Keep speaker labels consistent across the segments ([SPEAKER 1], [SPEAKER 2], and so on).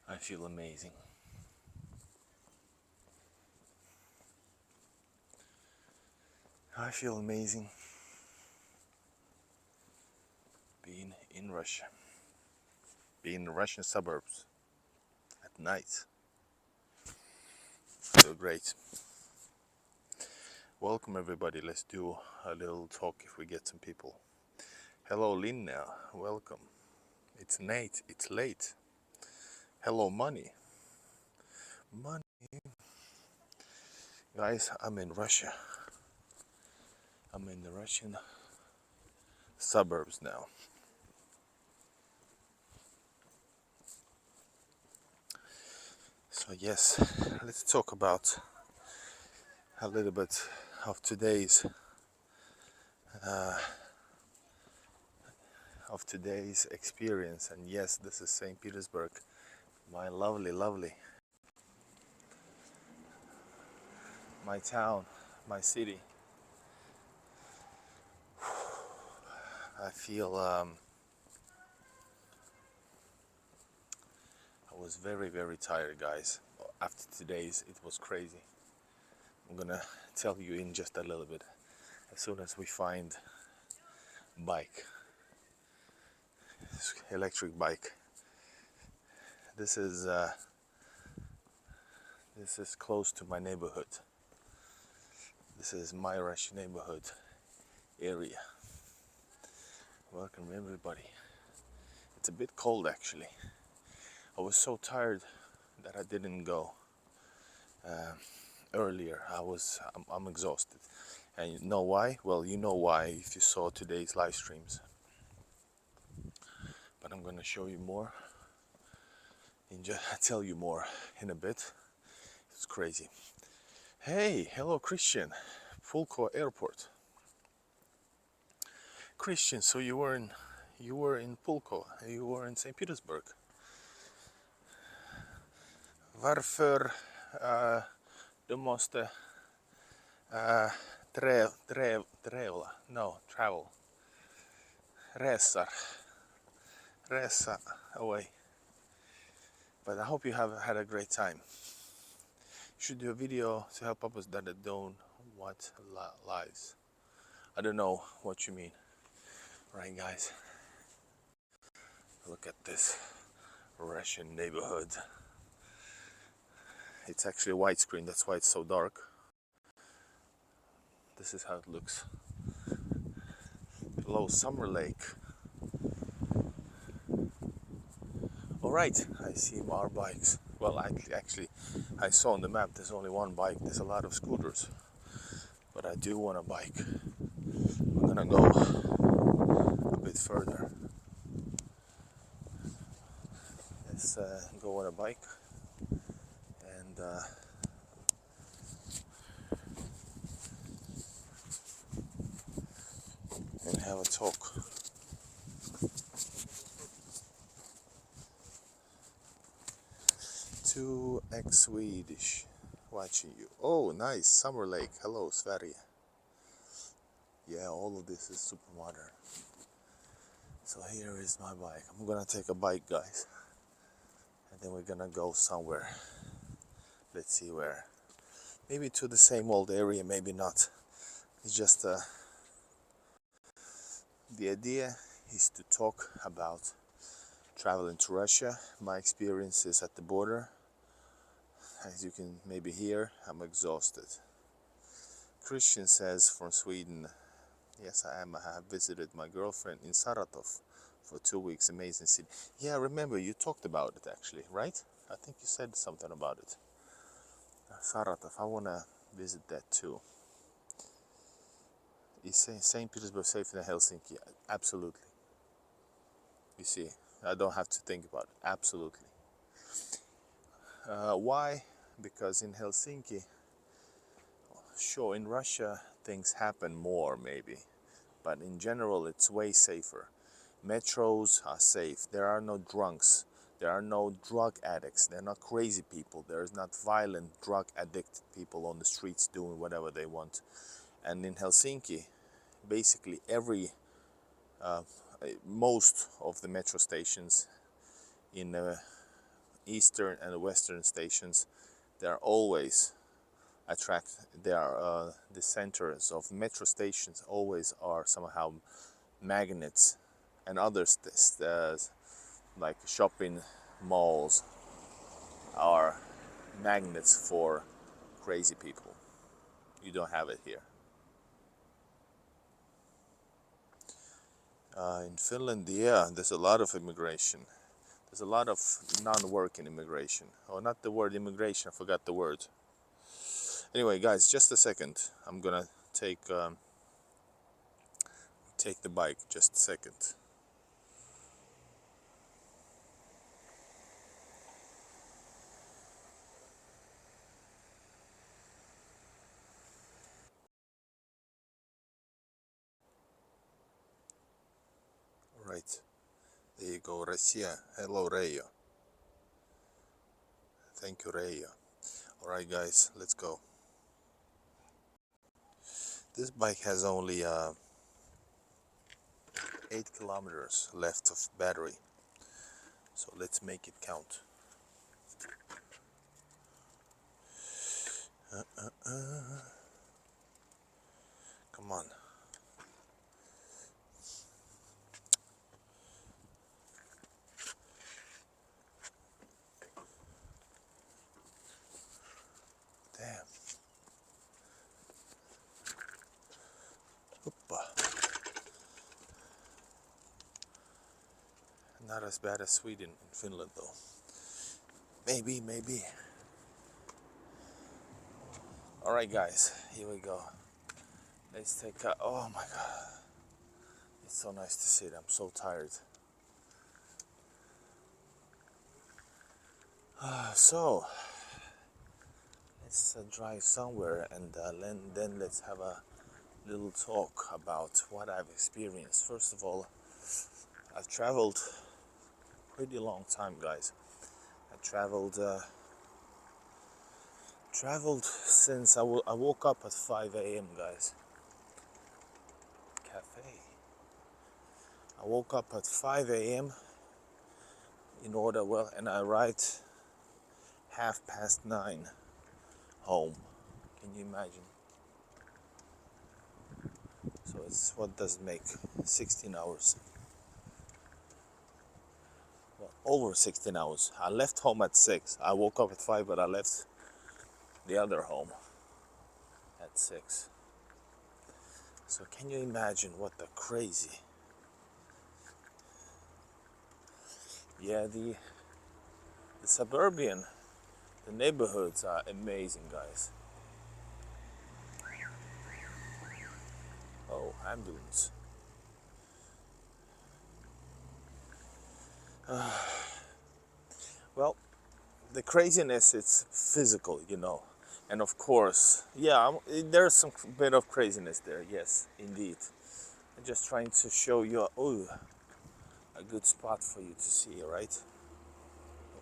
[SPEAKER 1] I feel amazing. I feel amazing being in Russia, being in the Russian suburbs at night. So great. Welcome everybody. Let's do a little talk if we get some people. Hello Linna, welcome. It's Nate, it's late. Hello Money. Money. Guys, I'm in Russia. I'm in the Russian suburbs now. So yes, let's talk about a little bit of today's experience. And yes, this is St. Petersburg, my lovely my town, my city. I feel I was very tired, guys. After today's, it was crazy. I'm gonna tell you in just a little bit as soon as we find bike, electric bike. This is close to my neighborhood. This is my Russian neighborhood area. Welcome everybody. It's a bit cold actually. I was so tired that I didn't go earlier. I'm exhausted. And you know why? Well, you know why if you saw today's live streams. But I'm gonna show you more and just tell you more in a bit. It's crazy. Hey, hello Christian, Pulko Airport. Christian, so you were in Pulko, you were in St. Petersburg. Varför du måste travel, resa away. But I hope you have had a great time. You should do a video to help others that don't want lives. I don't know what you mean. Right, guys? Look at this Russian neighborhood. It's actually a widescreen, that's why it's so dark. This is how it looks. Below Summer Lake. Alright, I see more bikes. Well, actually, I saw on the map there's only one bike. There's a lot of scooters. But I do want a bike. I'm gonna go a bit further. Let's go on a bike and have a talk. 2x Swedish watching you. Oh, nice. Summer Lake. Hello, Sverige. Yeah, all of this is super modern. So here is my bike. I'm gonna take a bike, guys. And then we're gonna go somewhere. Let's see where. Maybe to the same old area, maybe not. It's just the idea is to talk about traveling to Russia, my experiences at the border. As you can maybe hear, I'm exhausted. Christian says from Sweden, yes I am. I have visited my girlfriend in Saratov for 2 weeks. Amazing city. Yeah, I remember you talked about it actually, right? I think you said something about it. Saratov, I want to visit that too. Is St. Petersburg safer than Helsinki? Absolutely. You see, I don't have to think about it. Absolutely. Why? Because in Helsinki, sure, in Russia things happen more maybe, but in general it's way safer. Metros are safe. There are no drunks. There are no drug addicts. They're not crazy people. There's not violent drug addicted people on the streets doing whatever they want. And in Helsinki, basically most of the metro stations in eastern and western stations, they are always they are the centers of metro stations always are somehow magnets, and others like shopping malls are magnets for crazy people. You don't have it here. In Finland, yeah, there's a lot of immigration. There's a lot of non-working immigration. Oh, not the word immigration, I forgot the word. Anyway, guys, just a second. I'm gonna take the bike. Just a second. All right. There you go, Russia. Hello, Rayo. Thank you, Rayo. All right, guys, let's go. This bike has only 8 kilometers left of battery, so let's make it count. Come on. Damn. Hoppa. Not as bad as Sweden and Finland though. Maybe. Alright guys, here we go. Let's take a, oh my god. It's so nice to sit, I'm so tired. So, let's drive somewhere and then let's have a little talk about what I've experienced. First of all, I've traveled pretty long time, guys. I traveled since I woke up at 5 a.m. guys. Cafe. I woke up at 5 a.m. in order, well, and I arrived 9:30 home. Can you imagine? So it's, what does it make? 16 hours. Well, over 16 hours. I left home at 6. I woke up at 5, but I left the other home at 6. So can you imagine what the crazy? Yeah, the suburban, the neighborhoods are amazing, guys. Oh, ambulance. Well, the craziness, it's physical, you know. And of course, yeah, there's some bit of craziness there, yes, indeed. I'm just trying to show you a good spot for you to see, right?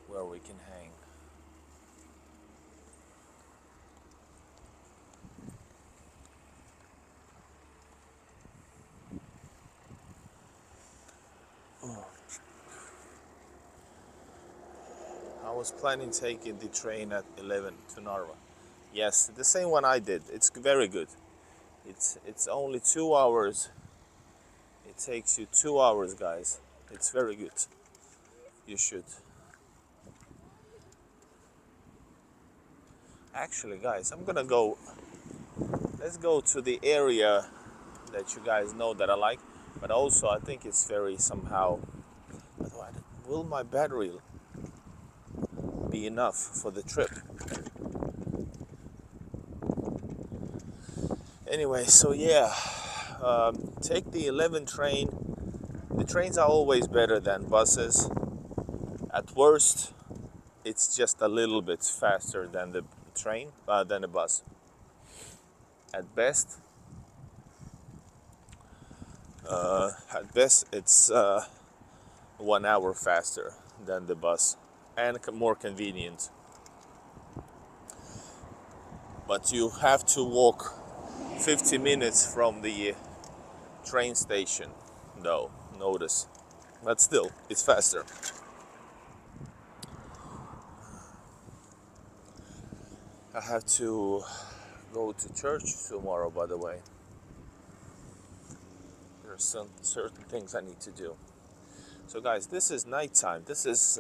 [SPEAKER 1] Where we can hang. Oh. I was planning taking the train at 11 to Narva. Yes, the same one I did. It's very good. It's only 2 hours. It takes you 2 hours, guys. It's very good. You should. Actually, guys, I'm gonna go. Let's go to the area that you guys know that I like, but also I think it's very somehow. Will my battery be enough for the trip? Anyway, so yeah, take the 11 train. The trains are always better than buses. At worst, it's just a little bit faster than the train, than the bus. At best, it's 1 hour faster than the bus and more convenient. But you have to walk 50 minutes from the train station, though, notice. But still, it's faster. I have to go to church tomorrow, by the way. There are some certain things I need to do. So guys, this is nighttime. This is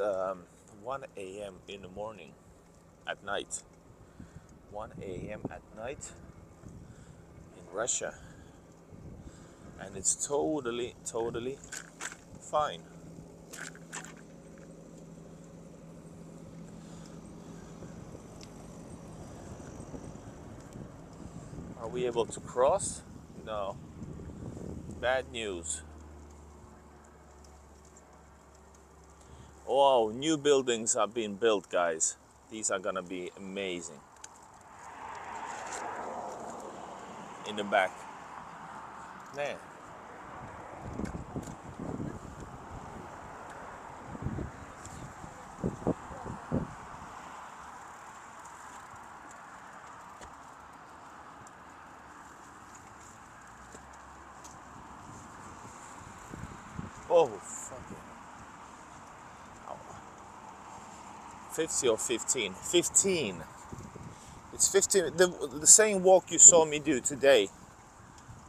[SPEAKER 1] 1 a.m. in the morning, at night. 1 a.m. at night in Russia. And it's totally fine. Are we able to cross? No. Bad news. Oh, new buildings are being built, guys. These are gonna be amazing. In the back. Man. Oh, fucking. 50 or 15? 15. It's 15. The same walk you saw me do today.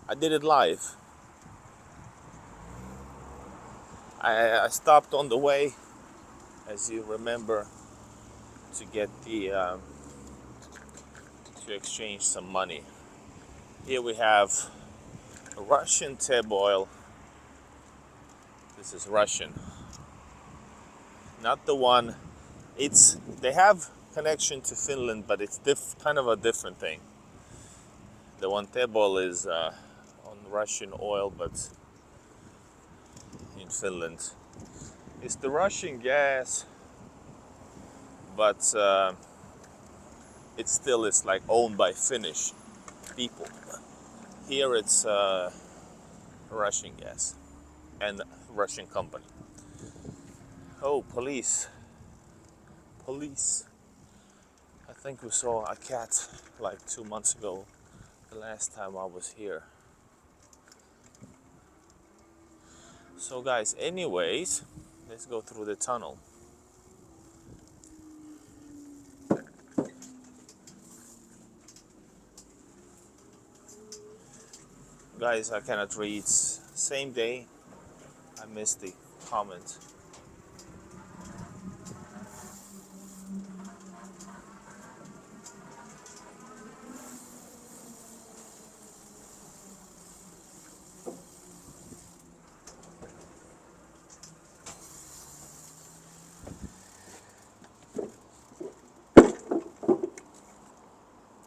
[SPEAKER 1] I did it live. I stopped on the way, as you remember, to get the to exchange some money. Here we have a Russian tab oil. This is Russian, not the one. They have connection to Finland, but it's kind of a different thing. The one tab oil is on Russian oil, but in Finland. It's the Russian gas, but it still is like owned by Finnish people. Here it's Russian gas and Russian company. Oh, police. Police. I think we saw a cat like 2 months ago, the last time I was here. So guys, anyways, let's go through the tunnel. Guys, I cannot read. Same day, I missed the comment.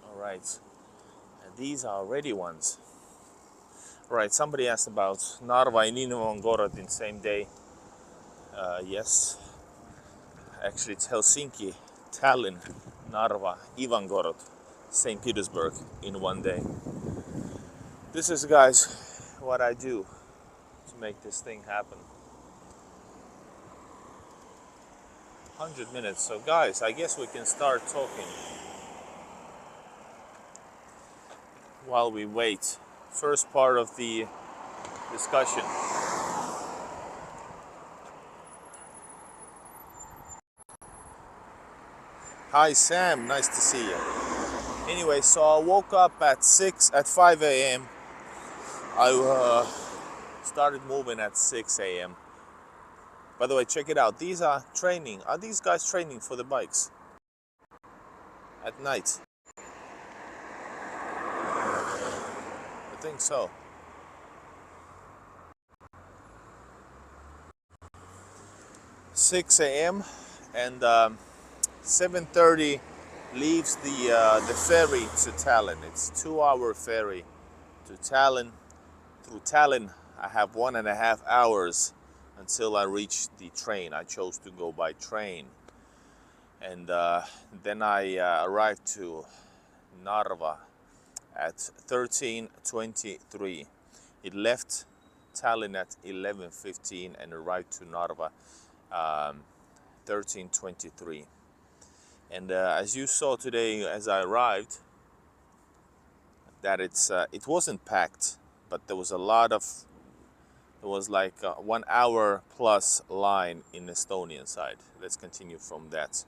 [SPEAKER 1] Alright, and these are ready ones. Right, somebody asked about Narva and Ivangorod in same day. Yes, actually it's Helsinki, Tallinn, Narva, Ivangorod, St. Petersburg in one day. This is, guys, what I do to make this thing happen. 100 minutes. So guys, I guess we can start talking while we wait. First part of the discussion. Hi Sam, nice to see you. Anyway, so I woke up at 5 a.m. I started moving at 6 a.m. By the way, check it out. These are training. Are these guys training for the bikes? At night? I think so. 6 a.m. and 7:30 leaves the ferry to Tallinn. It's 2-hour ferry to Tallinn. Through Tallinn, I have 1.5 hours until I reach the train. I chose to go by train, and then I arrived to Narva at 13:23. It left Tallinn at 11:15 and arrived to Narva 13:23. And as you saw today, as I arrived, that it wasn't packed, but there was like a 1 hour plus line in the Estonian side. Let's continue from that.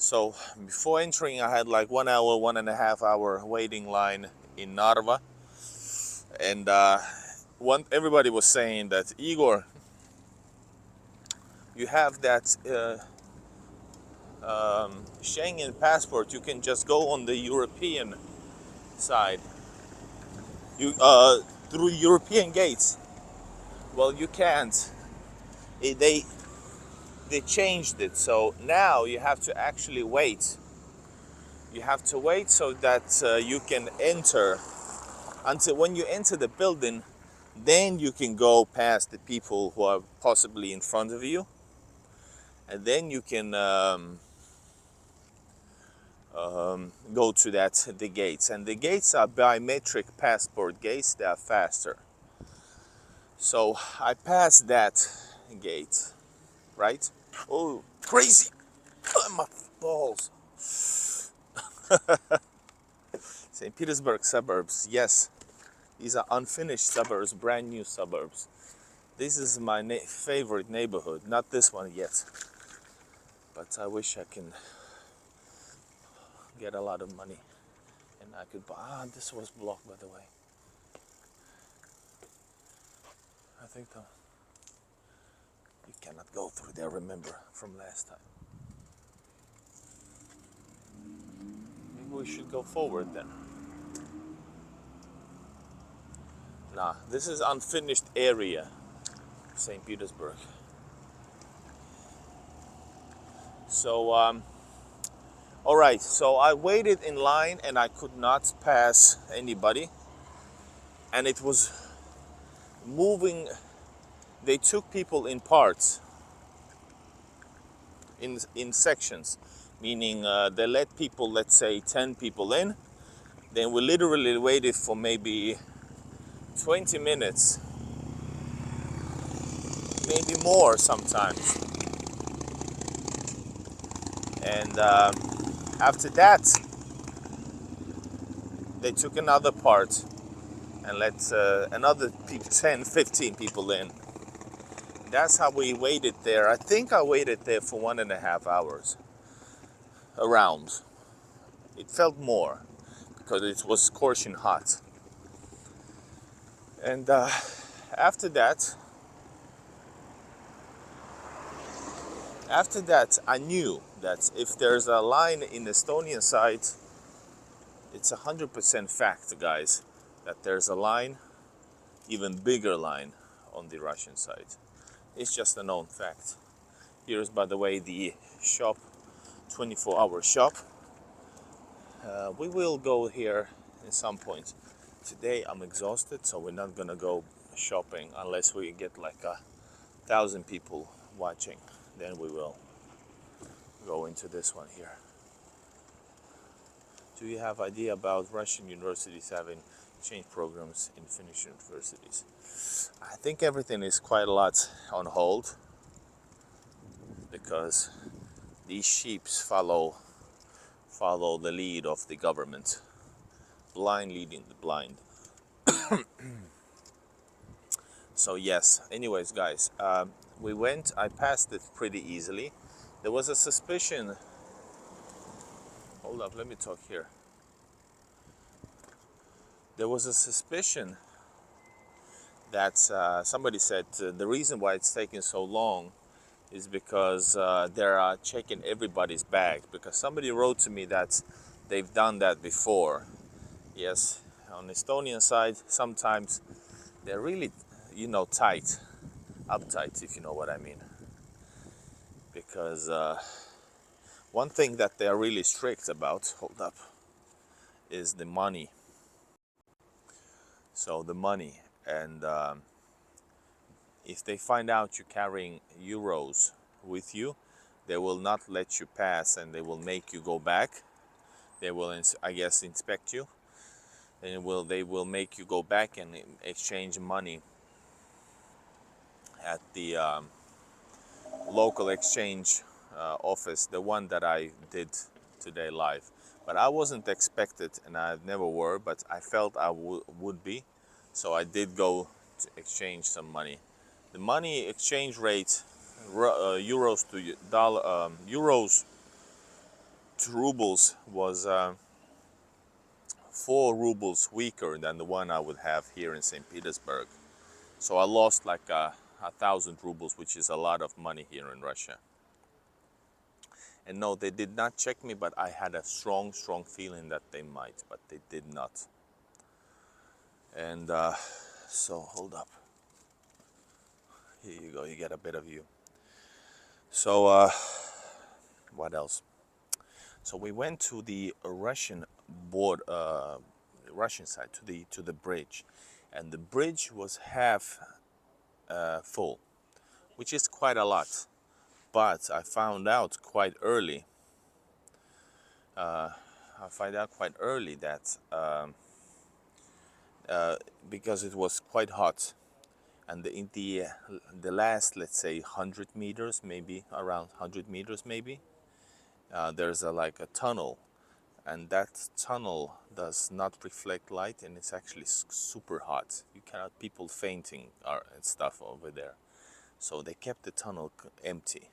[SPEAKER 1] So before entering, I had like 1 hour, 1.5 hour waiting line in Narva, and everybody was saying that, Igor, you have that Schengen passport. You can just go on the European side, you through European gates. Well, you can't. They changed it, so now you have to actually wait. You have to wait so that you can enter. Until when you enter the building, then you can go past the people who are possibly in front of you, and then you can go to the gates. And the gates are biometric passport gates. They are faster. So I passed that gate, right? Oh, crazy! My balls. St. Petersburg suburbs, yes. These are unfinished suburbs, brand new suburbs. This is my favorite neighborhood. Not this one yet, but I wish I can get a lot of money and I could buy. This was blocked, by the way. I think you cannot go through there, remember, from last time. Maybe we should go forward then. Nah, this is unfinished area, St. Petersburg. So, all right, so I waited in line and I could not pass anybody. And it was moving. They took people in parts, in sections, meaning they let people, let's say 10 people in. Then we literally waited for maybe 20 minutes, maybe more sometimes. And after that, they took another part and let another 10, 15 people in. That's how we waited there. I think I waited there for 1.5 hours around. It felt more because it was scorching hot. And after that, I knew that if there's a line in the Estonian side, it's 100% fact, guys, that there's a line, even bigger line, on the Russian side. It's just a known fact. Here's, by the way, the shop, 24-hour shop. We will go here at some point. Today I'm exhausted, so we're not gonna go shopping unless we get like 1,000 people watching. Then we will go into this one here. Do you have idea about Russian universities having exchange programs in Finnish universities? I think everything is quite a lot on hold because these sheeps follow the lead of the government, blind leading the blind. So yes, anyways, guys, we went. I passed it pretty easily. There was a suspicion. Hold up, let me talk here. There was a suspicion that somebody said the reason why it's taking so long is because they're checking everybody's bag, because somebody wrote to me that they've done that before. Yes, on the Estonian side, sometimes they're really, tight, uptight, if you know what I mean. Because one thing that they are really strict about, hold up, is the money. So the money, and if they find out you're carrying euros with you, they will not let you pass and they will make you go back. They will, I guess, inspect you, and they will make you go back and exchange money at the local exchange office, the one that I did today live. But I wasn't expected, and I never were, but I felt I would be, so I did go to exchange some money. The money exchange rate, euros to dollar, euros rubles was 4 rubles weaker than the one I would have here in St. Petersburg. So I lost like 1,000 rubles, which is a lot of money here in Russia. And no, they did not check me, but I had a strong feeling that they might, but they did not. And so hold up. Here you go, you get a better view. So what else? So we went to the Russian Russian side, to the bridge, and the bridge was half full, which is quite a lot. But I found out quite early. That because it was quite hot, and in the last, let's say, 100 meters, maybe around 100 meters, maybe there's like a tunnel, and that tunnel does not reflect light, and it's actually super hot. You cannot, people fainting and stuff over there. So they kept the tunnel empty.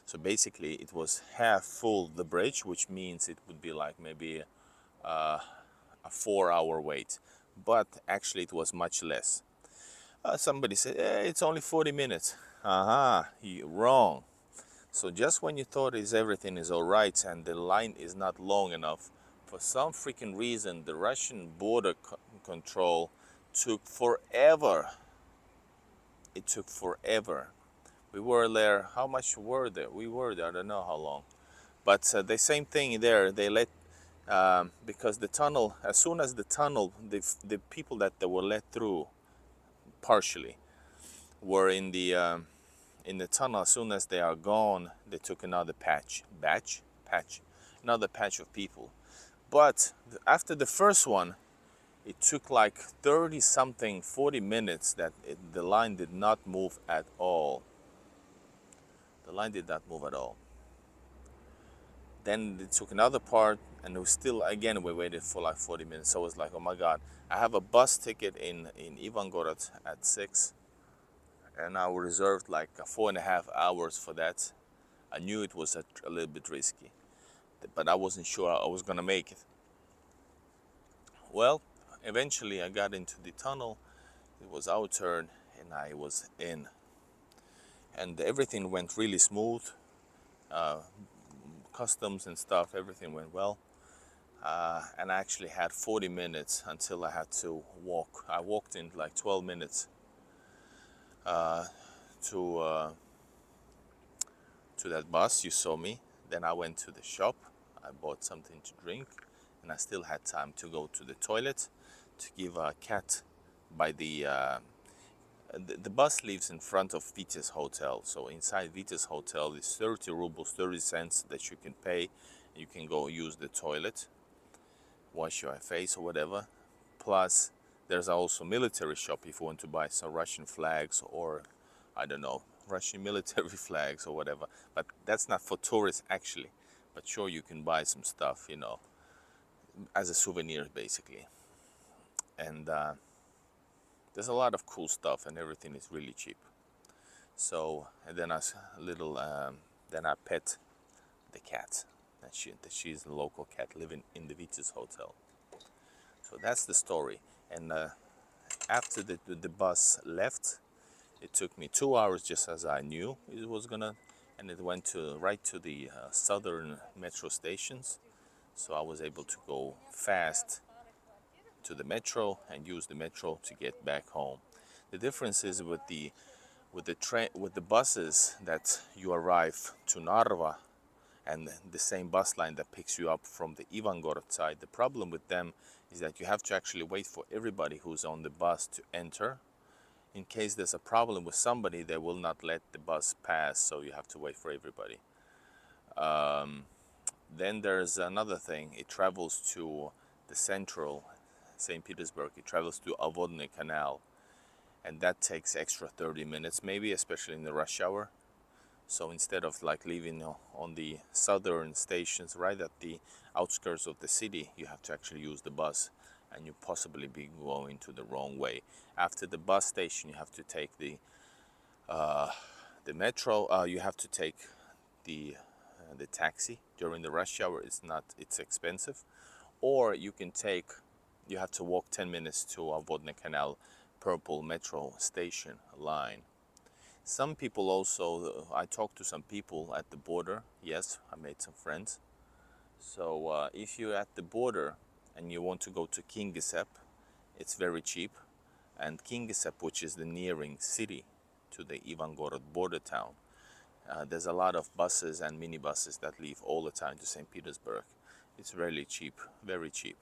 [SPEAKER 1] So basically it was half full, the bridge, which means it would be like maybe a 4-hour wait, but actually it was much less. Somebody said, it's only 40 minutes. You're wrong. So just when you thought everything is all right and the line is not long enough, for some freaking reason the Russian border control took forever. It took forever. We were there, how much were there? We were there, I don't know how long. But the same thing there, they let, because the tunnel, as soon as the tunnel, the people that they were let through partially were in the tunnel. As soon as they are gone, they took another another patch of people. But after the first one, it took like 30 something, 40 minutes that the line did not move at all. The line did not move at all. Then they took another part, and it was still, again, we waited for like 40 minutes. So I was like, oh my God, I have a bus ticket in Ivangorod at 6, and I reserved like 4.5 hours for that. I knew it was a little bit risky, but I wasn't sure I was gonna make it. Well, eventually I got into the tunnel. It was our turn, and I was in. And everything went really smooth. Customs and stuff, everything went well. And I actually had 40 minutes until I had to walk. I walked in like 12 minutes to that bus. You saw me. Then I went to the shop. I bought something to drink, and I still had time to go to the toilet to give a cat by the bus leaves in front of Vita's hotel. So inside Vita's hotel is 30 rubles, 30 cents that you can pay. You can go use the toilet, wash your face or whatever. Plus, there's also military shop if you want to buy some Russian flags, or I don't know, Russian military flags or whatever. But that's not for tourists actually. But sure, you can buy some stuff, you know, as a souvenir basically. And there's a lot of cool stuff, and everything is really cheap. So, and then then I pet the cat. That she's a local cat living in the Vita's hotel. So that's the story. And after the bus left, it took me 2 hours, just as I knew it was gonna, and it went right to the southern metro stations. So I was able to go fast to the metro and use the metro to get back home. The difference is with the buses that you arrive to Narva, and the same bus line that picks you up from the Ivangorod side. The problem with them is that you have to actually wait for everybody who's on the bus to enter. In case there's a problem with somebody, they will not let the bus pass, so you have to wait for everybody. Then there's another thing. It travels to the central St. Petersburg. It travels to Avodny Canal, and that takes extra 30 minutes maybe, especially in the rush hour. So instead of like leaving on the southern stations right at the outskirts of the city, you have to actually use the bus, and you possibly be going to the wrong way. After the bus station, you have to take the metro. You have to take the the taxi during the rush hour. It's expensive. Or you can take, you have to walk 10 minutes to a Vodny Canal purple metro station line. Some people also, I talked to some people at the border. Yes, I made some friends. So if you're at the border and you want to go to Kingisepp, it's very cheap. And Kingisepp, which is the nearing city to the Ivangorod border town, there's a lot of buses and minibuses that leave all the time to St. Petersburg. It's really cheap, very cheap.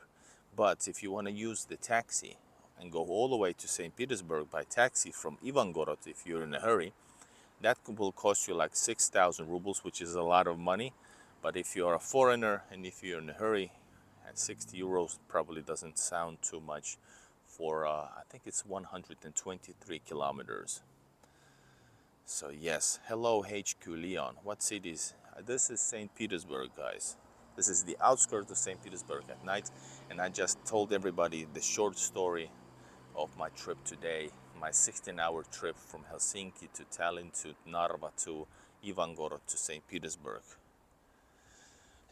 [SPEAKER 1] But if you want to use the taxi and go all the way to St. Petersburg by taxi from Ivangorod, if you're in a hurry, that will cost you like 6,000 rubles, which is a lot of money. But if you're a foreigner and if you're in a hurry, and 60 euros probably doesn't sound too much for, I think it's 123 kilometers. So yes, hello HQ Leon. What cities? This is St. Petersburg, guys. This is the outskirts of St. Petersburg at night, and I just told everybody the short story of my trip today, my 16-hour trip from Helsinki to Tallinn to Narva to Ivangorod to St. Petersburg.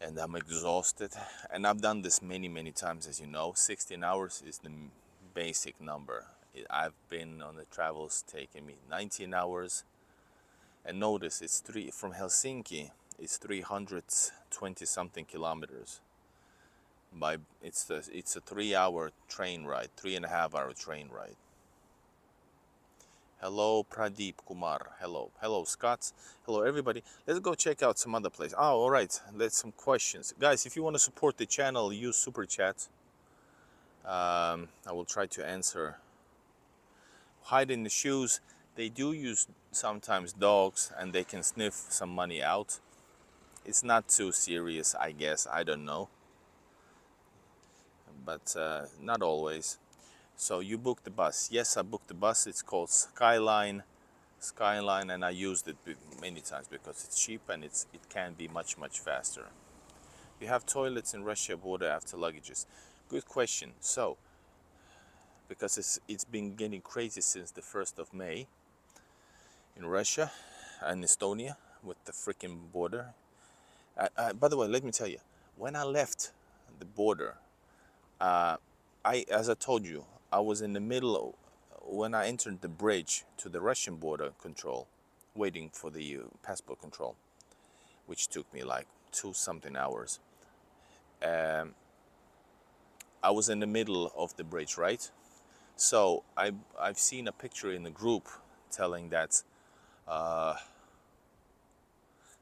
[SPEAKER 1] And I'm exhausted, and I've done this many times, as you know. 16 hours is the basic number. I've been on the travels taking me 19 hours, and notice it's from Helsinki, it's 320 something kilometers. It's a 3-hour train ride, 3.5-hour train ride. Hello Pradeep Kumar, hello Scott, hello everybody. Let's go check out some other place. Oh, all right, let's some questions, guys. If you want to support the channel, use super chat. I will try to answer. Hide in the shoes. They do use sometimes dogs, and they can sniff some money out. It's not too serious, I guess. I don't know, but not always. So you booked the bus? Yes, I booked the bus. It's called Skyline, and I used it many times because it's cheap and it can be much faster. You have toilets in Russia border after luggages? Good question. So because it's been getting crazy since the 1st of May in Russia and Estonia with the freaking border. By the way, let me tell you, when I left the border, as I told you, I was in the middle when I entered the bridge to the Russian border control, waiting for the passport control, which took me like 2-something hours. I was in the middle of the bridge, right? So I've seen a picture in the group telling that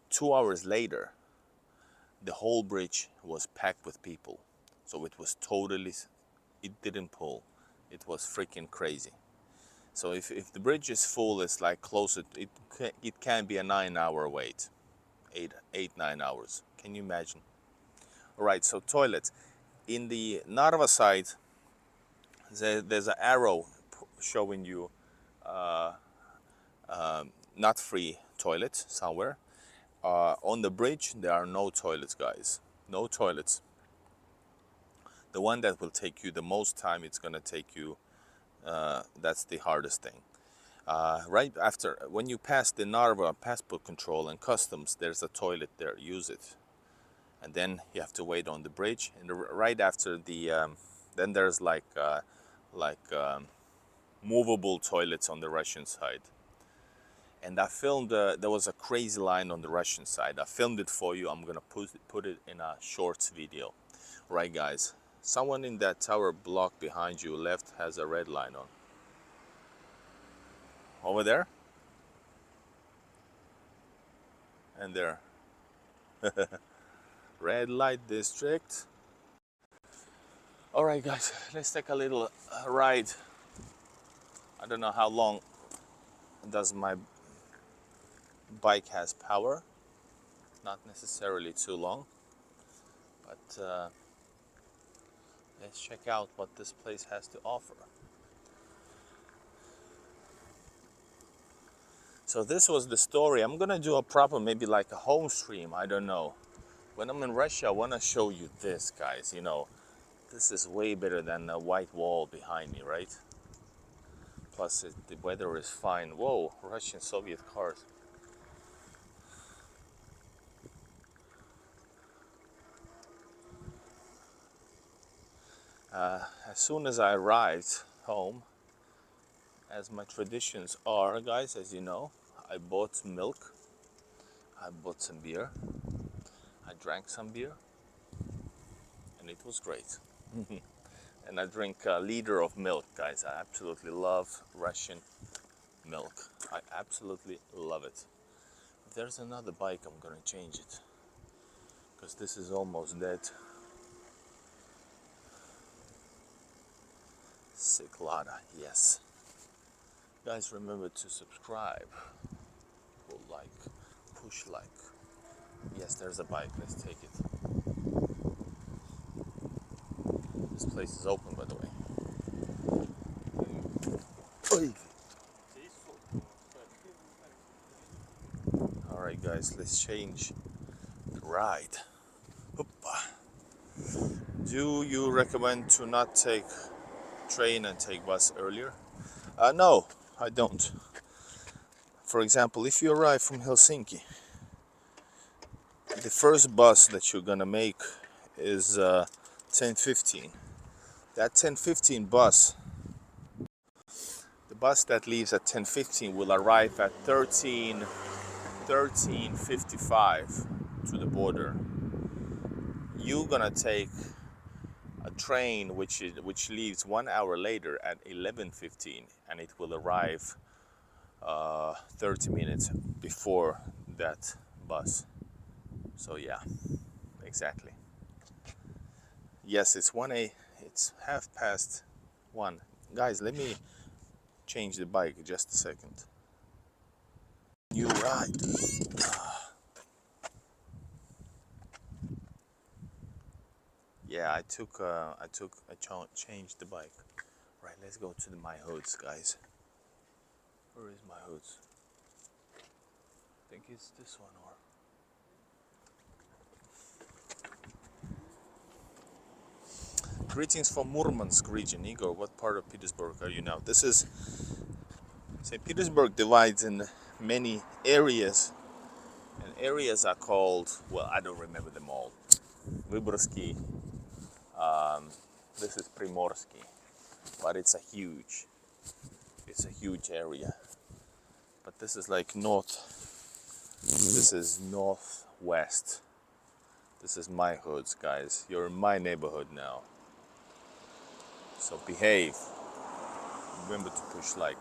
[SPEAKER 1] 2 hours later, the whole bridge was packed with people. So it was totally, it didn't pull. It was freaking crazy. So if the bridge is full, it's like closer, it can be a 9-hour wait, 9 hours. Can you imagine? All right, so toilets. In the Narva side, there's an arrow showing you not free toilets somewhere. On the bridge, there are no toilets, guys. No toilets. The one that will take you the most time, it's gonna take you, that's the hardest thing. Right after, when you pass the Narva passport control and customs, there's a toilet there, use it. And then you have to wait on the bridge. And right after the, then there's like movable toilets on the Russian side. And I filmed, there was a crazy line on the Russian side. I filmed it for you. I'm gonna put it in a shorts video. Right, guys? Someone in that tower block behind you left has a red line on. Over there? And there. Red light district. All right, guys, let's take a little ride. I don't know how long does my bike has power. Not necessarily too long, but let's check out what this place has to offer. So this was the story. I'm gonna do a proper, maybe like a home stream, I don't know. When I'm in Russia, I wanna show you this, guys. You know, this is way better than the white wall behind me, right? Plus the weather is fine. Whoa, Russian Soviet cars. As soon as I arrived home, as my traditions are, guys, as you know, I bought milk, I bought some beer, I drank some beer, and it was great. And I drink a liter of milk, guys. I absolutely love Russian milk. I absolutely love it. If there's another bike, I'm gonna change it, because this is almost dead. Ciclada, yes. Guys, remember to subscribe, pull like, push like. Yes, there's a bike, let's take it. This place is open, by the way. Alright guys, let's change the ride. Hoppa. Do you recommend to not take train and take bus earlier? No, I don't. For example, if you arrive from Helsinki, the first bus that you're gonna make is 10:15. That 10:15 bus, the bus that leaves at 10:15 will arrive at 13:55 to the border. You're gonna take a train which leaves 1 hour later at 11:15, and it will arrive 30 minutes before that bus. So yeah, exactly. Yes, it's 1 it's 1:30. Guys, let me change the bike just a second. New ride. Yeah, I changed the bike. Right, let's go to my hoods, guys. Where is my hoods? I think it's this one, or greetings from Murmansk region. Igor, what part of Petersburg are you now? This is St. Petersburg divides in many areas, and areas are called, well, I don't remember them all. Vyborski, this is Primorsky, but it's a huge area. But this is like north, this is northwest. This is my hoods, guys. You're in my neighborhood now. So behave. Remember to push like.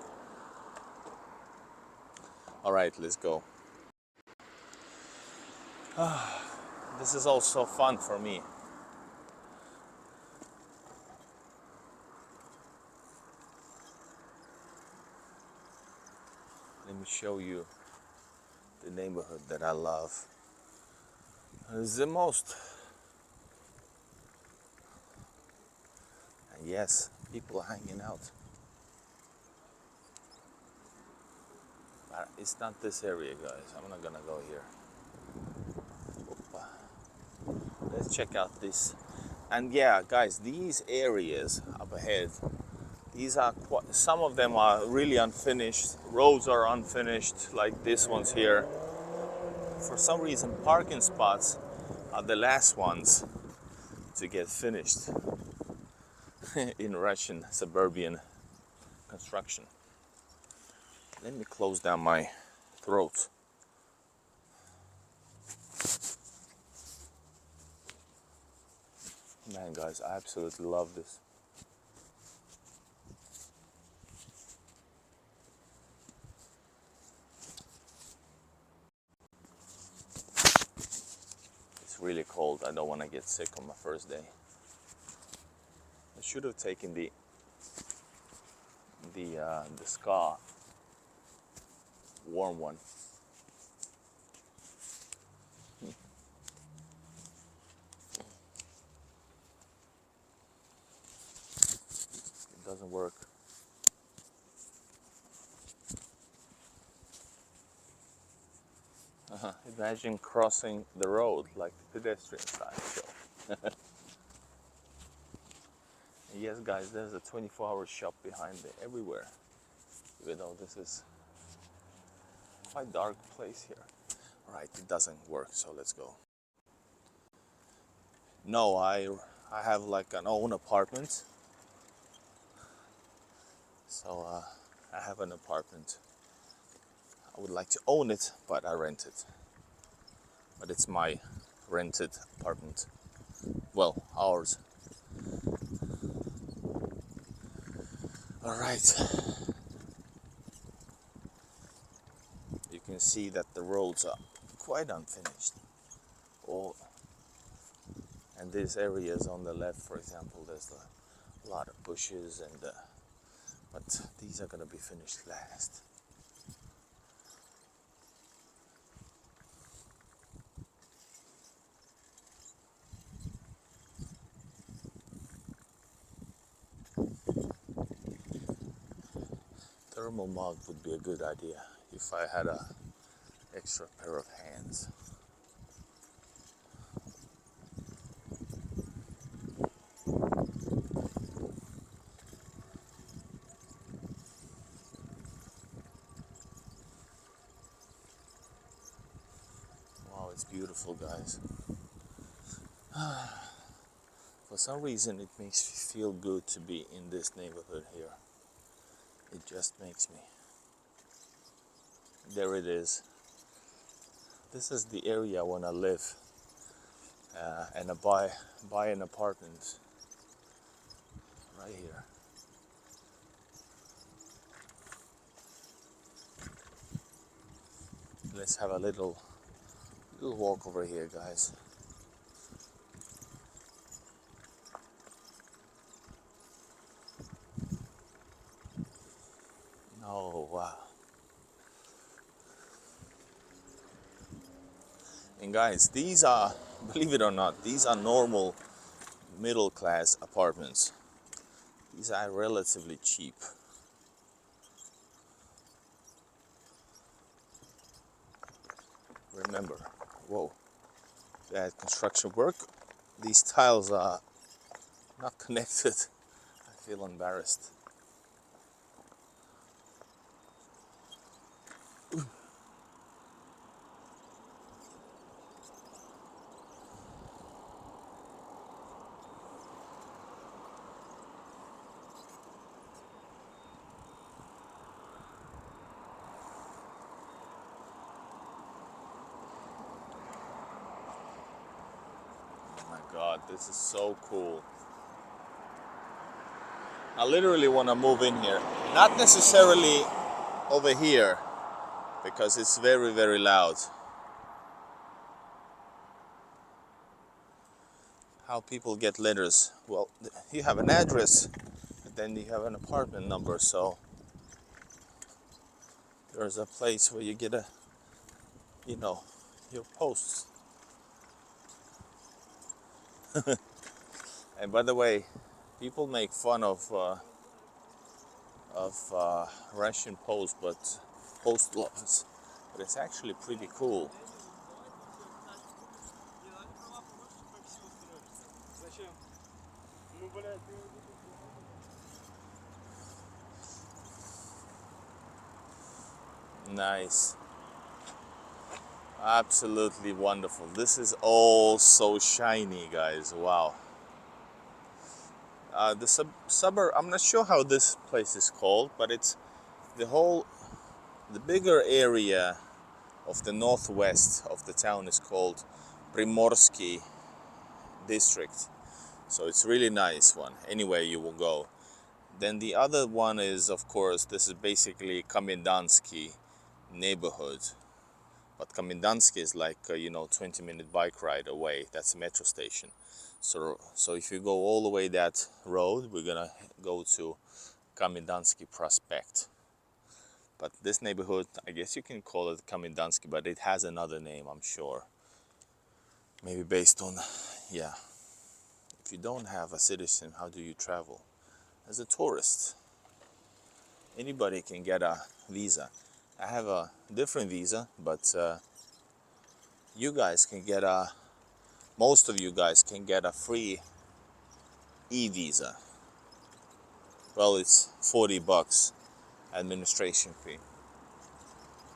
[SPEAKER 1] Alright, let's go. This is also fun for me. Let me show you the neighborhood that I love. It's the most. And yes, people are hanging out. But it's not this area, guys. I'm not gonna go here. Opa. Let's check out this. And yeah, guys, these areas up ahead, these are some of them are really unfinished. Roads are unfinished, like this one's here. For some reason, parking spots are the last ones to get finished in Russian suburban construction. Let me close down my throat. Man, guys, I absolutely love this. It's really cold. I don't want to get sick on my first day. I should have taken the Ska warm one. It doesn't work. Imagine crossing the road like the pedestrian side show. Yes, guys, there's a 24-hour shop behind it everywhere. Even though this is quite dark place here. Alright, it doesn't work, so let's go. No, I have like an own apartment. So I have an apartment. I would like to own it, but I rent it. But it's my rented apartment. Well, ours. All right. You can see that the roads are quite unfinished. Oh, and these areas on the left, for example, there's a lot of bushes, and but these are gonna be finished last. Thermal mug would be a good idea if I had a extra pair of hands. Wow, it's beautiful, guys. For some reason, it makes me feel good to be in this neighborhood here. It just makes me. There it is. This is the area I want to live, and I buy an apartment right here. Let's have a little walk over here, guys. Oh wow! And guys, these are, believe it or not, these are normal middle class apartments. These are relatively cheap. Remember, whoa, that construction work. These tiles are not connected. I feel embarrassed. Oh my God, this is so cool. I literally want to move in here. Not necessarily over here, because it's very, very loud. How people get letters. Well, you have an address, and then you have an apartment number, so there's a place where you get a, your posts. And by the way, people make fun of Russian post office, but it's actually pretty cool. Nice. Absolutely wonderful. This is all so shiny, guys. Wow. The suburb, I'm not sure how this place is called, but it's the bigger area of the northwest of the town is called Primorsky district. So it's really nice one. Anywhere you will go. Then the other one is, of course, this is basically Komendansky neighborhood. But Komendansky is like 20-minute bike ride away. That's a metro station. So if you go all the way that road, we're gonna go to Komendansky Prospect. But this neighborhood, I guess you can call it Komendansky, but it has another name, I'm sure. Maybe based on, yeah. If you don't have a citizen, how do you travel? As a tourist, anybody can get a visa. I have a different visa, but you guys can get most of you guys can get a free e-visa. Well, it's $40 administration fee.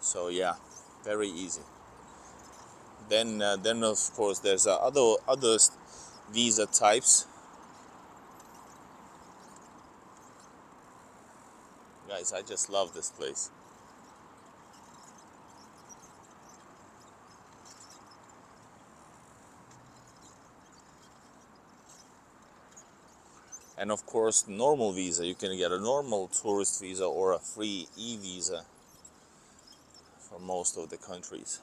[SPEAKER 1] So yeah, very easy. Then of course there's other visa types. Guys, I just love this place. And of course, normal visa. You can get a normal tourist visa or a free e-visa for most of the countries.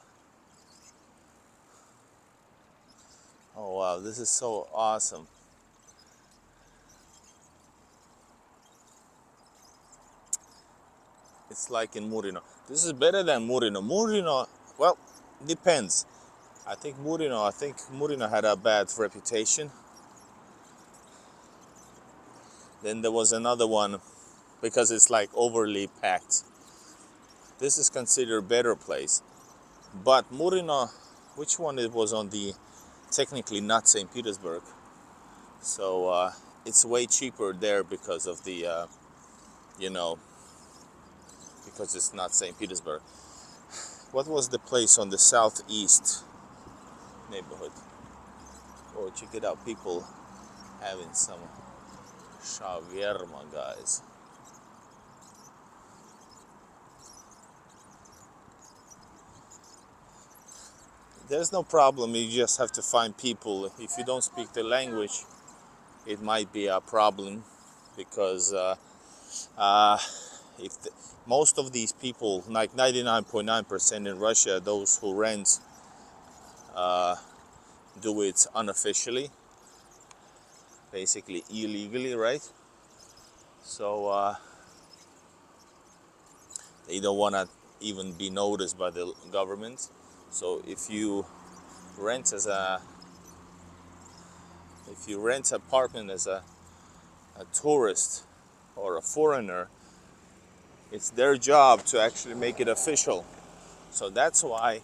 [SPEAKER 1] Oh wow, this is so awesome. It's like in Murino. This is better than Murino. Murino, well, depends. I think Murino had a bad reputation. Then there was another one because it's like overly packed. This is considered a better place. But Murino, which one it was on the, technically not St. Petersburg. So it's way cheaper there because of the, you know, because it's not St. Petersburg. What was the place on the southeast neighborhood? Oh, check it out. People having some shawarma, guys. There's no problem. You just have to find people. If you don't speak the language, it might be a problem because if the, most of these people, like 99.9% in Russia, those who rent do it unofficially, basically illegally, right? So they don't want to even be noticed by the government. So if you rent apartment as a tourist or a foreigner, it's their job to actually make it official. So that's why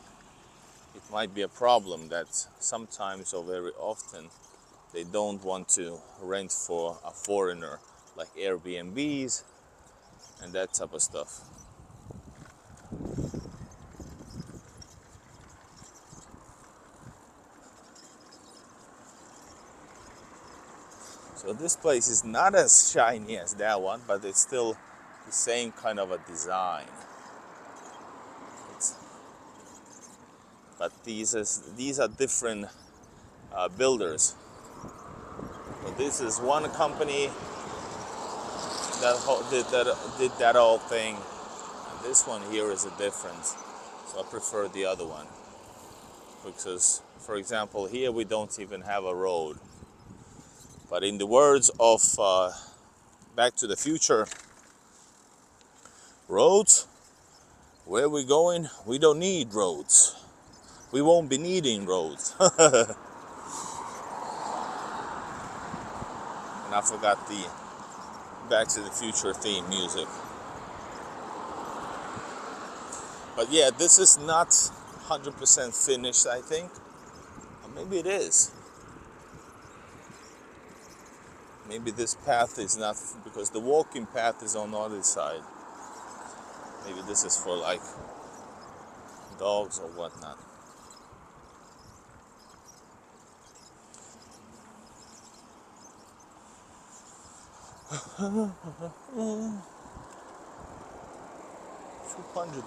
[SPEAKER 1] it might be a problem that sometimes or very often they don't want to rent for a foreigner, like Airbnbs and that type of stuff. So this place is not as shiny as that one, but it's still the same kind of a design. But these are different builders. So this is one company that did that whole thing, and this one here is a difference. So I prefer the other one because, for example, here we don't even have a road. But in the words of Back to the Future, roads, where we going? We don't need roads. We won't be needing roads. And I forgot the Back to the Future theme music. But yeah, this is not 100% finished, I think. Or maybe it is. Maybe this path is not, because the walking path is on the other side. Maybe this is for like dogs or whatnot. "200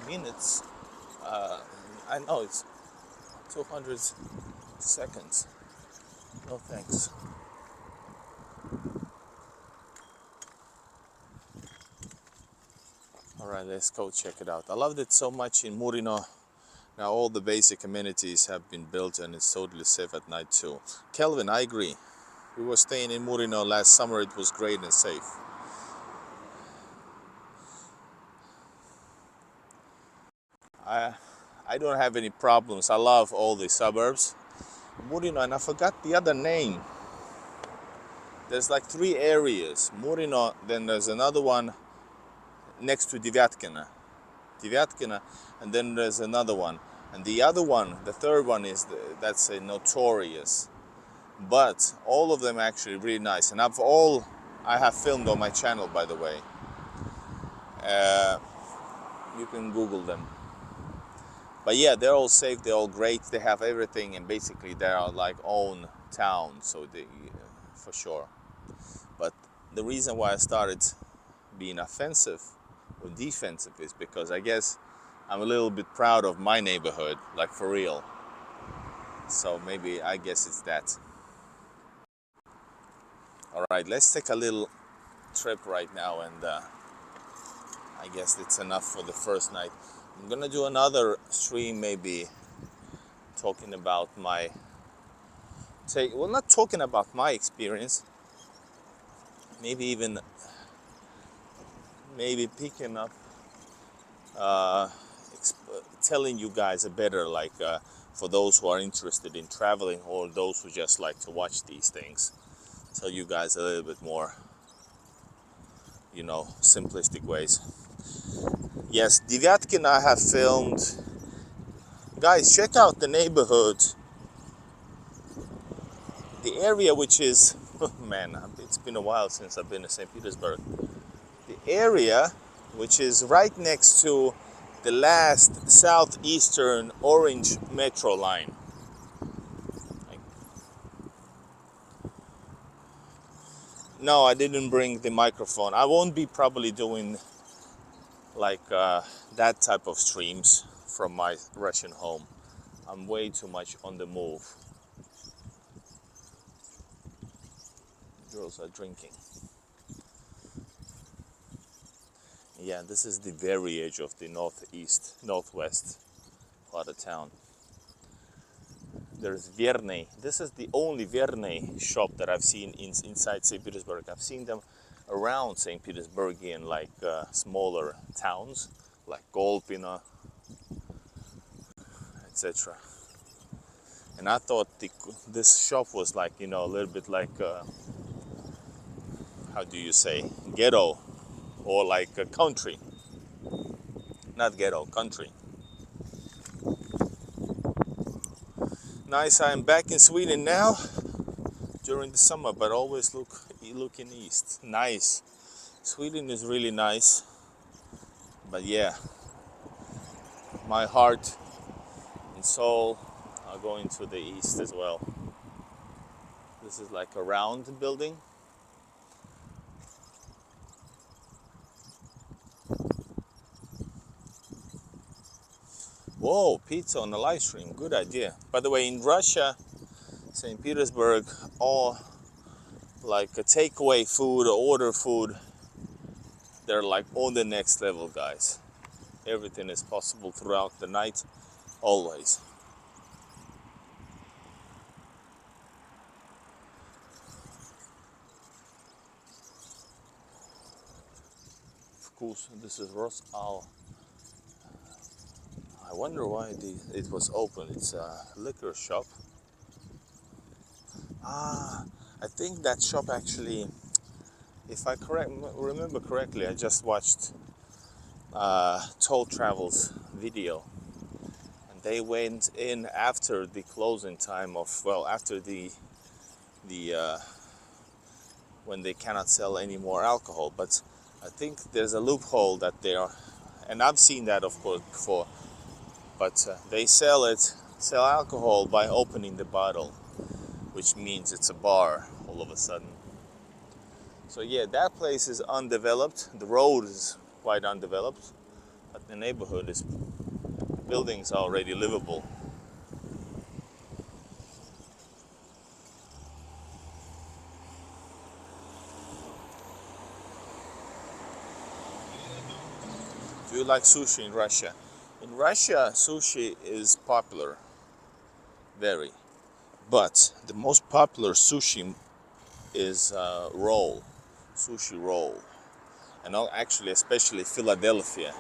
[SPEAKER 1] minutes. I know it's 200 seconds. No thanks." Alright, let's go check it out. I loved it so much in Murino. Now all the basic amenities have been built and it's totally safe at night too. Kelvin, I agree. We were staying in Murino last summer. It was great and safe. I don't have any problems. I love all the suburbs. Murino, and I forgot the other name. There's like 3 areas. Murino, then there's another one next to Divyatkina, and then there's another one, and the other one, the third one, that's a notorious. But all of them actually really nice, and I have filmed on my channel, by the way. You can Google them. But yeah, they're all safe, they're all great, they have everything, and basically they are like own town, so they, for sure. But the reason why I started being offensive or defensive is, because I guess I'm a little bit proud of my neighborhood, like for real. So maybe I guess it's that. All right, let's take a little trip right now, and I guess it's enough for the first night. I'm gonna do another stream, maybe talking about my well, not talking about my experience, maybe even maybe picking up uh, telling you guys a better, like for those who are interested in traveling, or those who just like to watch these things, tell you guys a little bit more, you know, simplistic ways. Yes, Divyatkin I have filmed. Guys, check out the neighborhood, the area which is, oh man, it's been a while since I've been to St. Petersburg. The area which is right next to the last southeastern orange metro line. No, I didn't bring the microphone. I won't be probably doing like that type of streams from my Russian home. I'm way too much on the move. Girls are drinking. Yeah, this is the very edge of the northwest part of town. There's Verney. This is the only Verney shop that I've seen inside St. Petersburg. I've seen them around St. Petersburg in like smaller towns like Golpina, etc. And I thought this shop was like, you know, a little bit like, how do you say, ghetto, or like a country. Not ghetto, country. Nice, I'm back in Sweden now during the summer, but always looking east. Nice. Sweden is really nice, but yeah, my heart and soul are going to the east as well. This is like a round building. Whoa, pizza on the live stream, good idea. By the way, in Russia, St. Petersburg, all like a takeaway food or order food, they're like on the next level, guys. Everything is possible throughout the night, always. Of course, this is Rosal. I wonder why it was open. It's a liquor shop. Ah, I think that shop actually, if I remember correctly, I just watched Toll Travel's video, and they went in after the closing time of, well, after the when they cannot sell any more alcohol. But I think there's a loophole that they are, and I've seen that of course before, but they sell alcohol by opening the bottle, which means it's a bar all of a sudden. So yeah, that place is undeveloped. The road is quite undeveloped, but the neighborhood is, buildings are already livable. Do you like sushi in Russia? In Russia, sushi is popular, very. But the most popular sushi is roll, sushi roll. And actually, especially Philadelphia.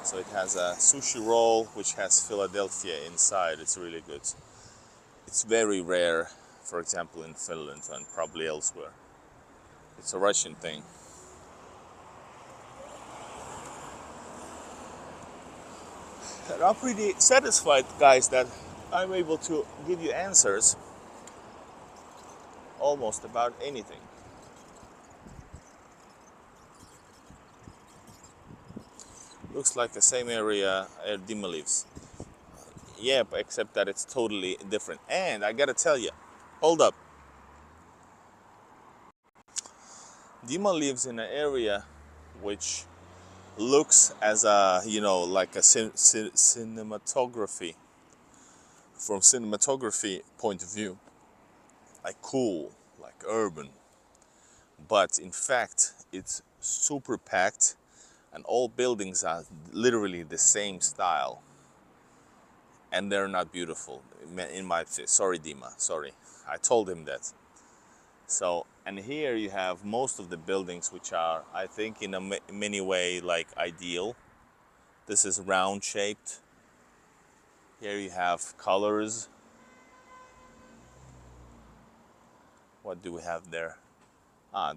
[SPEAKER 1] So it has a sushi roll which has Philadelphia inside. It's really good. It's very rare, for example, in Finland and probably elsewhere. It's a Russian thing. And I'm pretty satisfied, guys, that I'm able to give you answers almost about anything. Looks like the same area Dima lives. Yeah, except that it's totally different. And I gotta tell you, hold up. Dima lives in an area which looks as a, like a cinematography, from cinematography point of view, like cool, like urban. But in fact, it's super packed, and all buildings are literally the same style, and they're not beautiful in my sorry, Dima, sorry, I told him that. So, and here you have most of the buildings which are, I think, in a many way like ideal. This is round shaped. Here you have colors. What do we have there?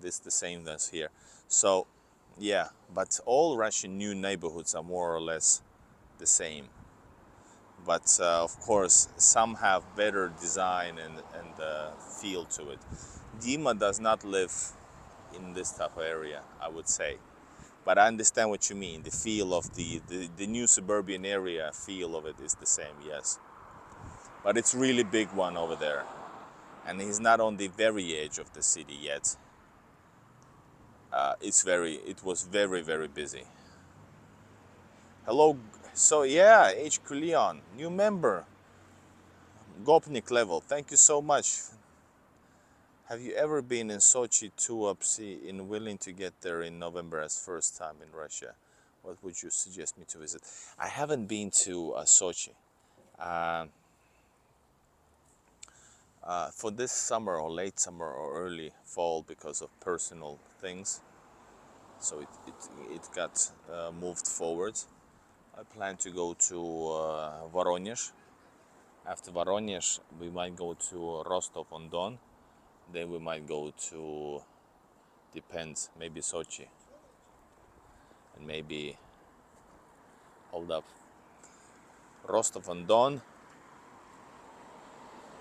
[SPEAKER 1] This is the same as here. So yeah, but all Russian new neighborhoods are more or less the same. But of course, some have better design and feel to it. Dima does not live in this type of area, I would say. But I understand what you mean. The feel of the new suburban area feel of it is the same, yes. But it's really big one over there. And he's not on the very edge of the city yet. It was very, very busy. Hello, so yeah, HQ Leon, new member, Gopnik level, thank you so much. Have you ever been in Sochi, Tuapse, and willing to get there in November as first time in Russia? What would you suggest me to visit? I haven't been to Sochi. For this summer or late summer or early fall because of personal things. So it got moved forward. I plan to go to Voronezh. After Voronezh, we might go to Rostov-on-Don. Then we might go to, depends, maybe Sochi. And maybe, hold up, Rostov-on-Don,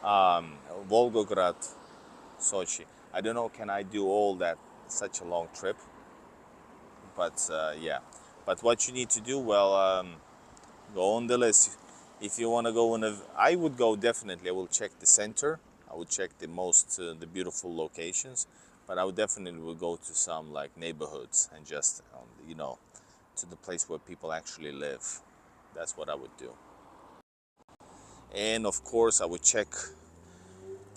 [SPEAKER 1] Volgograd, Sochi. I don't know, can I do all that, such a long trip? But yeah. But what you need to do, well, go on the list. If you want to go I would go definitely. I will check the center. I would check the beautiful locations. But I would definitely go to some like neighborhoods and just, to the place where people actually live. That's what I would do. And of course, I would check.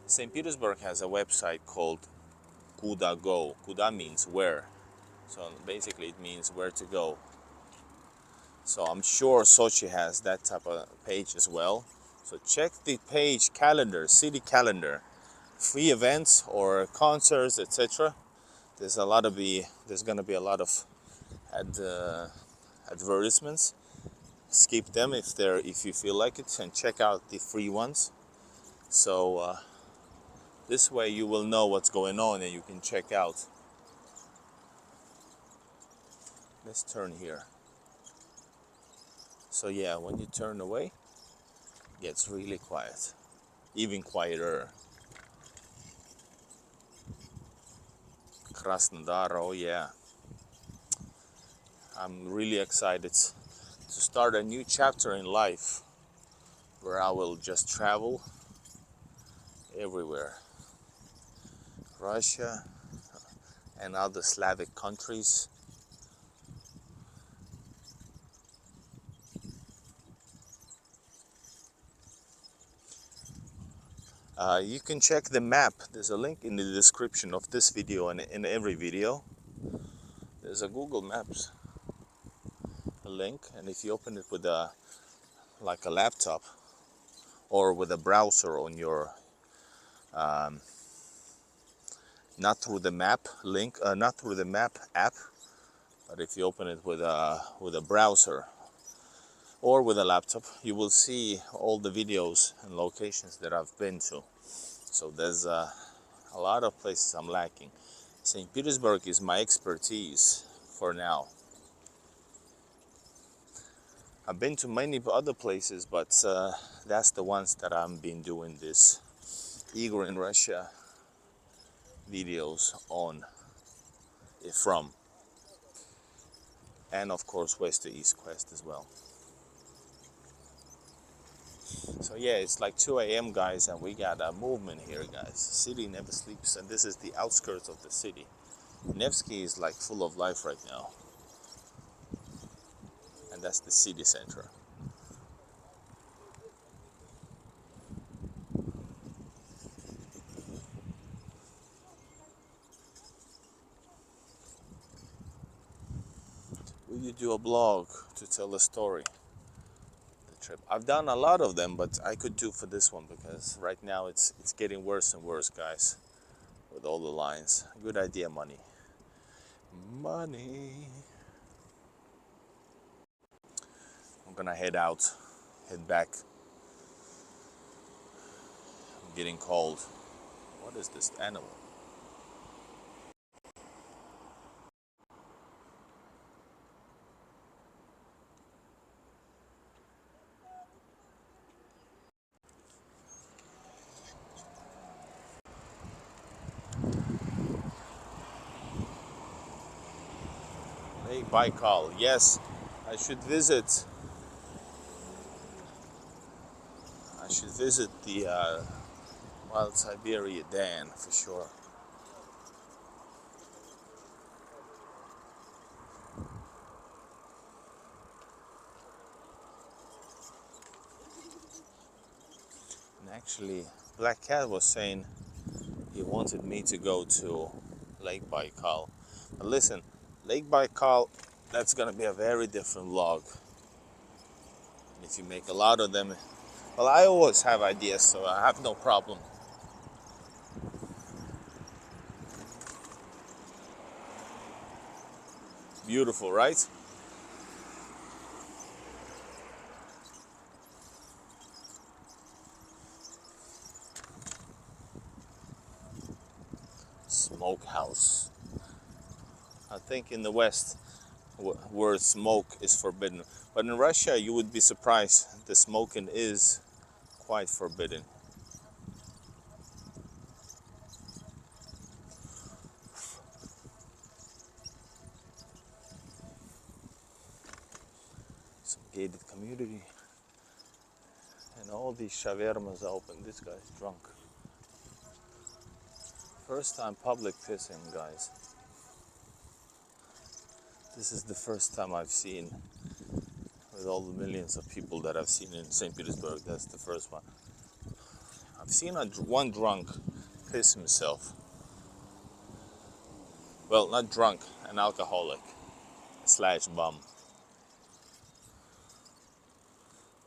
[SPEAKER 1] St. Petersburg has a website called Kuda Go. Kuda means where. So basically it means where to go. So I'm sure Sochi has that type of page as well. So check the page calendar, city calendar, free events or concerts, etc. There's gonna be a lot of advertisements. Skip them if you feel like it, and check out the free ones. So this way you will know what's going on and you can check out. Let's turn here. So yeah, when you turn away, it gets really quiet, even quieter. Krasnodar, oh yeah. I'm really excited to start a new chapter in life where I will just travel everywhere. Russia and other Slavic countries. You can check the map. There's a link in the description of this video and in every video. There's a Google Maps link, and if you open it with a laptop or with a browser on your not through the map link, not through the map app, but if you open it with a browser or with a laptop, you will see all the videos and locations that I've been to. So there's a lot of places I'm lacking. St. Petersburg is my expertise for now. I've been to many other places, but that's the ones that I've been doing this Igor in Russia videos on from. And of course west to east quest as well. So yeah, it's like 2 a.m. guys, and we got a movement here, guys. City never sleeps, and this is the outskirts of the city. Nevsky is like full of life right now. That's the city center. Will you do a blog to tell a story? The trip. I've done a lot of them, but I could do for this one because right now it's getting worse and worse, guys, with all the lines. Good idea, money. Money. I'm gonna head out, head back. I'm getting cold. What is this animal? Lake Baikal. Yes, I should visit. I should visit the Wild Siberia Dam for sure. And actually, Black Cat was saying he wanted me to go to Lake Baikal. But listen, Lake Baikal, that's gonna be a very different vlog. If you make a lot of them, well, I always have ideas, so I have no problem. Beautiful, right? Smokehouse. I think in the West, where smoke is forbidden. But in Russia, you would be surprised. The smoking is quite forbidden. Some gated community. And all these shawarmas are open. This guy's drunk. First time public pissing, guys. This is the first time I've seen, with all the millions of people that I've seen in St. Petersburg, that's the first one. I've seen one drunk piss himself. Well, not drunk, an alcoholic slash bum.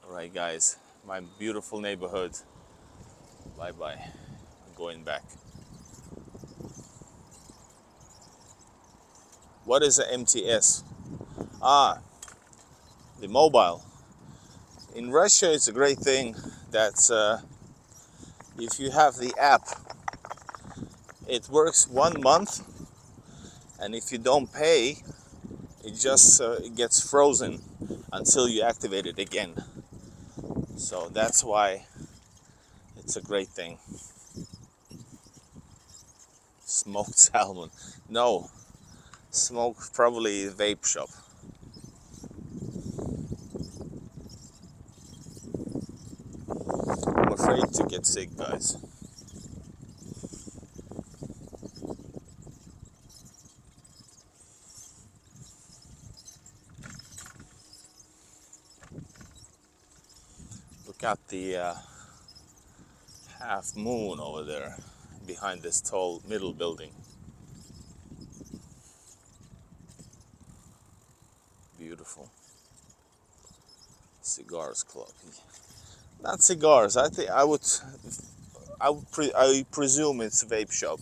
[SPEAKER 1] Alright guys, my beautiful neighborhood. Bye bye. I'm going back. What is a MTS? Ah, the mobile. In Russia, it's a great thing that if you have the app, it works 1 month, and if you don't pay, it just it gets frozen until you activate it again. So that's why it's a great thing. Smoked salmon. No, smoke probably vape shop. I'm afraid to get sick, guys. Look at the half moon over there behind this tall middle building. Beautiful. Cigars club. Not cigars. I think I presume it's vape shop.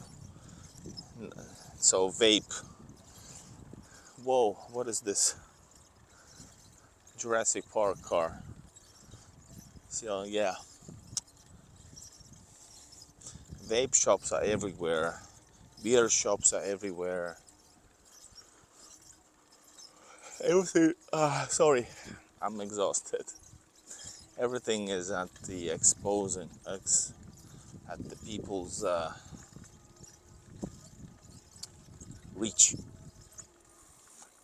[SPEAKER 1] So vape. Whoa, what is this? Jurassic Park car. So yeah. Vape shops are everywhere. Beer shops are everywhere. Everything. Sorry, I'm exhausted. Everything is at the exposing, at the people's reach.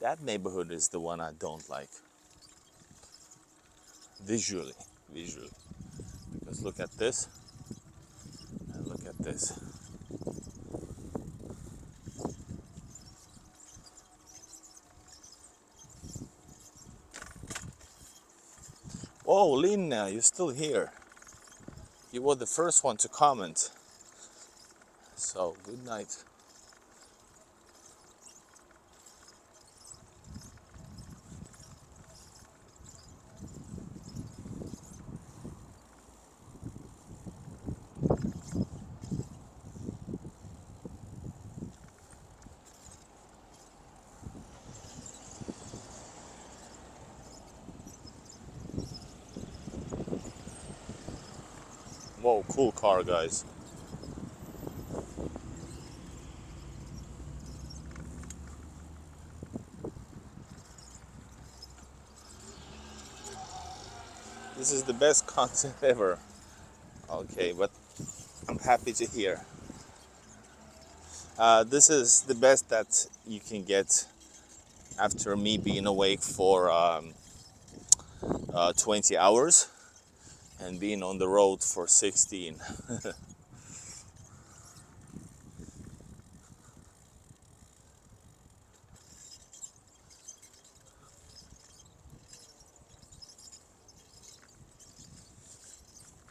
[SPEAKER 1] That neighborhood is the one I don't like. Visually. Because look at this, and look at this. Oh, Lina, you're still here. You were the first one to comment. So, good night. Whoa, cool car, guys. This is the best content ever. Okay, but I'm happy to hear. This is the best that you can get after me being awake for 20 hours and being on the road for 16.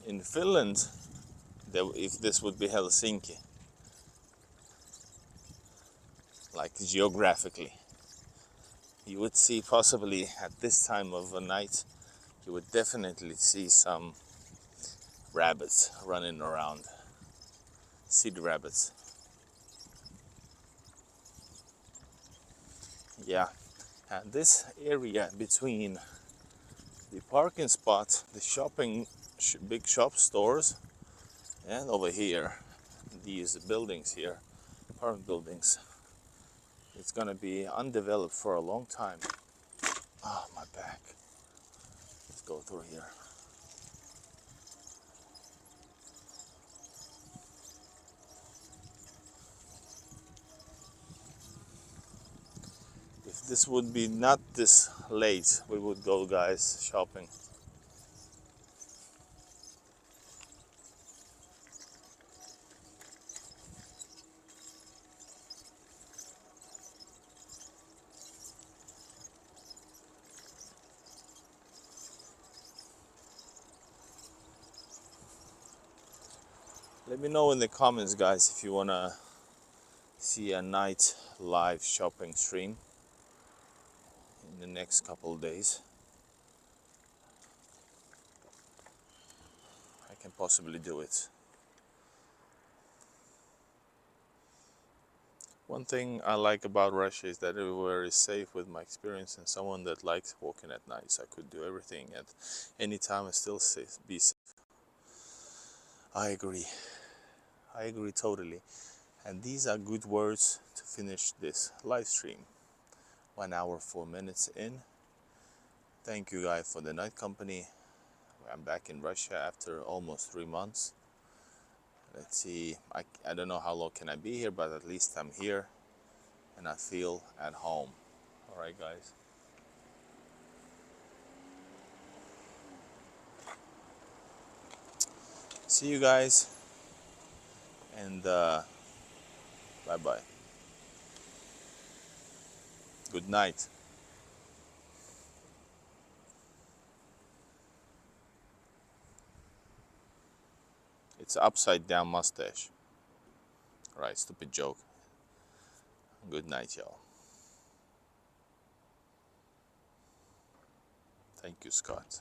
[SPEAKER 1] In Finland, if this would be Helsinki, like geographically, you would see possibly at this time of the night, you would definitely see some rabbits running around, city rabbits. Yeah, and this area between the parking spot, the shopping, big shop stores, and over here, these buildings here, apartment buildings, it's gonna be undeveloped for a long time. Oh, my back. Let's go through here. If this would be not this late, we would go, guys, shopping. Let me know in the comments, guys, if you wanna see a night live shopping stream in the next couple of days. I can possibly do it. One thing I like about Russia is that everywhere is safe with my experience, and someone that likes walking at night, so I could do everything at any time and still be safe. I agree. I agree totally. And these are good words to finish this live stream. 1 hour, 4 minutes in. Thank you guys for the night company. I'm back in Russia after almost 3 months. Let's see, I don't know how long can I be here, but at least I'm here and I feel at home. All right, guys. See you guys, and bye-bye. Good night. It's upside down mustache. All right, stupid joke. Good night, y'all. Thank you, Scott.